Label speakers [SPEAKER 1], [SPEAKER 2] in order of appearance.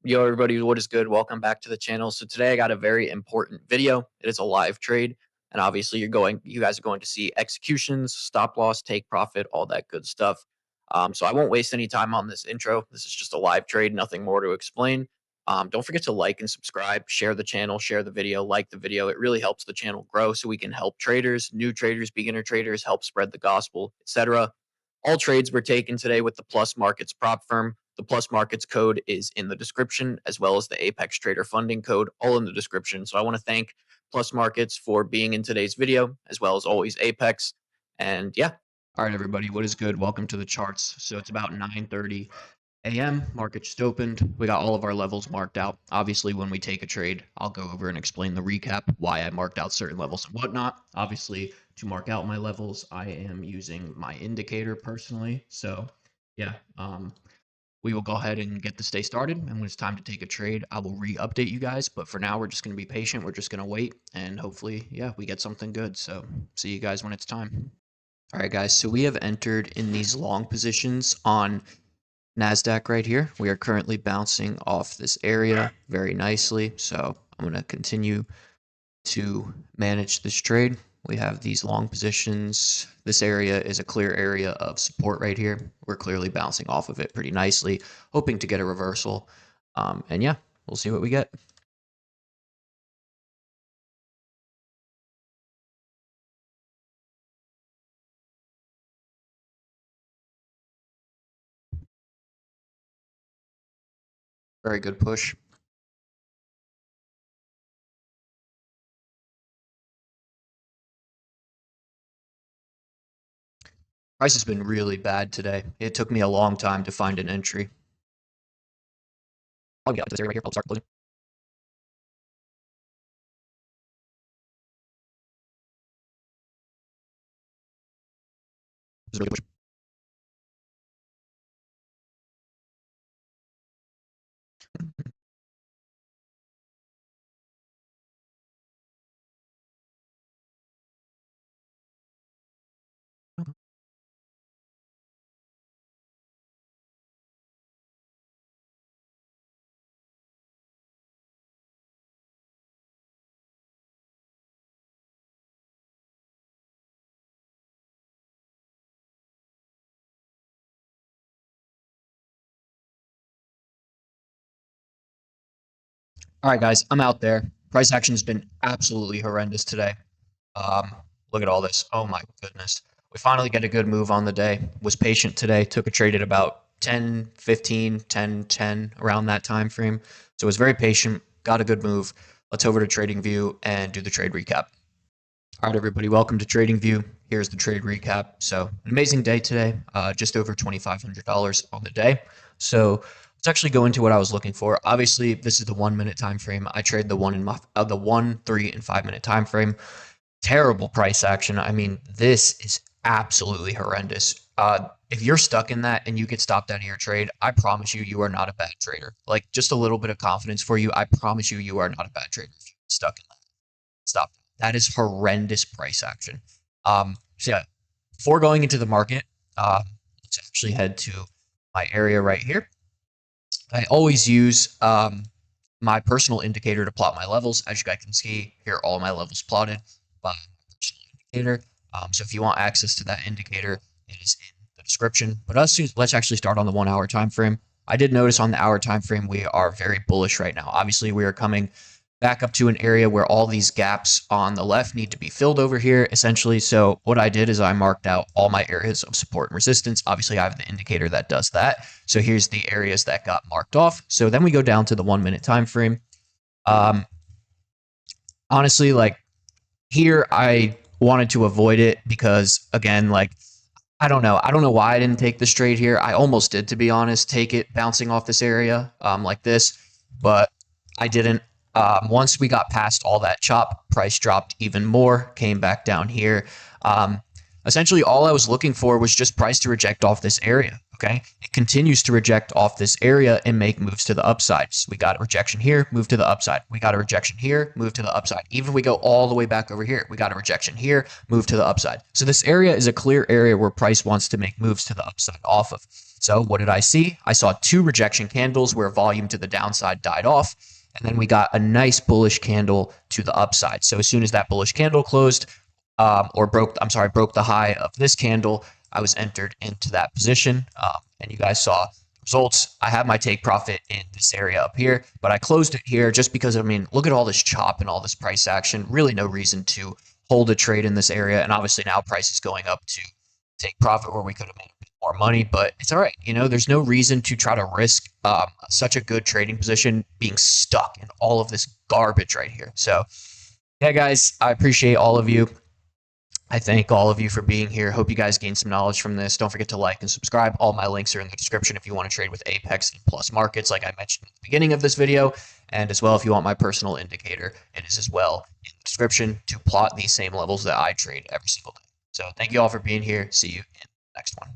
[SPEAKER 1] Yo, everybody, what is good? Welcome back to the channel. So today I got a very important video. It is a live trade, and obviously you guys are going to see executions, stop loss, take profit, all that good stuff. So I won't waste any time on this intro. This is just a live trade, nothing more to explain. Don't forget to like and subscribe, share the channel, share the video, like the video. It really helps the channel grow so we can help traders, new traders, beginner traders, help spread the gospel, etc. All trades were taken today with the Plus Markets prop firm. The Plus Markets code is in the description, as well as the Apex Trader funding code, all in the description. So I want to thank Plus Markets for being in today's video, as well as always Apex. And yeah. All right, everybody, what is good? Welcome to the charts. So it's about 9:30 a.m. Market just opened. We got all of our levels marked out. Obviously, when we take a trade, I'll go over and explain the recap, why I marked out certain levels and whatnot. Obviously, to mark out my levels, I am using my indicator personally. So yeah, we will go ahead and get this day started. And when it's time to take a trade, I will re-update you guys. But for now, we're just going to be patient. We're just going to wait. And hopefully, yeah, we get something good. So see you guys when it's time. All right, guys. So we have entered in these long positions on NASDAQ right here. We are currently bouncing off this area very nicely. So I'm going to continue to manage this trade. We have these long positions. This area is a clear area of support right here. We're clearly bouncing off of it pretty nicely, hoping to get a reversal. And yeah, we'll see what we get. Very good push. Price has been really bad today. It took me a long time to find an entry. I'll get up to this area right here. I'll start closing. This is really good push. All right, guys, I'm out there. Price action has been absolutely horrendous today. Look at all this. Oh my goodness. We finally get a good move on the day. Was patient today. Took a trade at about 10, 15, 10, 10 around that time frame. So was very patient. Got a good move. Let's over to TradingView and do the trade recap. All right, everybody, welcome to TradingView. Here's the trade recap. So an amazing day today. Just over $2,500 on the day. So let's actually go into what I was looking for. Obviously, this is the 1 minute time frame. I trade the 1, 3, and 5 minute time frame. Terrible price action. I mean, this is absolutely horrendous. If you're stuck in that and you get stopped out of your trade, I promise you, you are not a bad trader. Like, just a little bit of confidence for you. I promise you, you are not a bad trader if you're stuck in that. Stop. That is horrendous price action. So yeah, before going into the market, let's actually head to my area right here. I always use my personal indicator to plot my levels. As you guys can see, here are all my levels plotted by my personal indicator. So if you want access to that indicator, it is in the description. But let's actually start on the 1 hour time frame. I did notice on the hour time frame we are very bullish right now. Obviously, we are coming back up to an area where all these gaps on the left need to be filled over here, essentially. So what I did is I marked out all my areas of support and resistance. Obviously, I have the indicator that does that. So here's the areas that got marked off. So then we go down to the 1 minute time frame. Honestly, like here, I wanted to avoid it because, again, like, I don't know why I didn't take this trade here. I almost did, to be honest, take it bouncing off this area like this, but I didn't. Once we got past all that chop, price dropped even more, came back down here. Essentially, all I was looking for was just price to reject off this area. Okay, it continues to reject off this area and make moves to the upside. So we got a rejection here, move to the upside. We got a rejection here, move to the upside. Even if we go all the way back over here, we got a rejection here, move to the upside. So this area is a clear area where price wants to make moves to the upside off of. So what did I see? I saw 2 rejection candles where volume to the downside died off, and then we got a nice bullish candle to the upside. So as soon as that bullish candle closed, broke the high of this candle, I was entered into that position, and you guys saw results. I have my take profit in this area up here, but I closed it here just because, I mean, look at all this chop and all this price action. Really no reason to hold a trade in this area, and obviously now price is going up to take profit where we could have made a bit more money, but it's all right. There's no reason to try to risk such a good trading position being stuck in all of this garbage right here. So yeah, guys, I appreciate all of you. I thank all of you for being here. Hope you guys gained some knowledge from this. Don't forget to like and subscribe. All my links are in the description if you want to trade with Apex and Plus markets, like I mentioned at the beginning of this video. And as well, if you want my personal indicator, it is as well in the description to plot these same levels that I trade every single day. So thank you all for being here. See you in the next one.